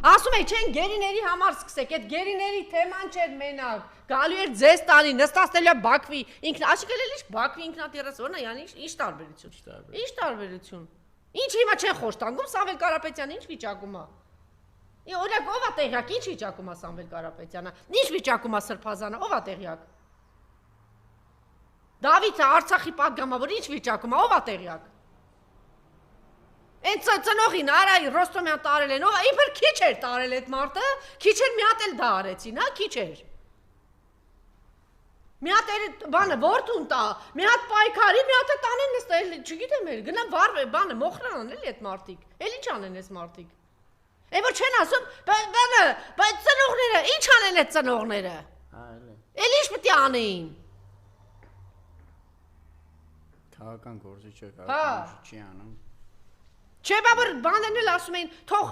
Ասում էի, չեն գերիների համար սկսեք, այդ գերիների թեման չէր մենակ, գալու էր ձեզ տանի, նստացնելու է Բաքվի, ասիկել էլ ինչ Բաքվի ինքնատիռս, որն է, յանի ինչ տարբերություն։ Ինչ տարբերություն։ Ինչ հիմա չեն խոշտանգում Սամվել Կարապետյանը, ինչ վիճակում է։ Օրինակ ով է տեղյակ, ինչ վիճակում է Սամվել Կարապետյանը, ինչ վիճակում է Սրբազանը, ով է տեղյակ։ Դավիթը Արցախի պատգամավոր ինչ վիճակում է, ով է տեղյակ։ Այն ծնողին Արայի Ռոստոմյան տարել են, ով իբր քիչ էր տարել այդ մարդը, քիչ էր մի հատ էլ դա արեցին, հա, քիչ էր։ Մի հատ էր բանը որդուն տա, մի հատ պայքարի, մի հատ է տանեն նստել, չգիտեմ էլ, գնա բանը մոխրան էլի այդ մարդիկ, էլ ինչ անեն այս մարդիկ։ Այն որ չեն ասում, բանը, բայց ծնողները, ինչ անեն այդ ծնողները։ Էլ ինչ պետք է անեին։ Քաղաքական գործիչ է, քաղաքական չի անում։ Չէ, բաբր բանն էլ ասում էին, թող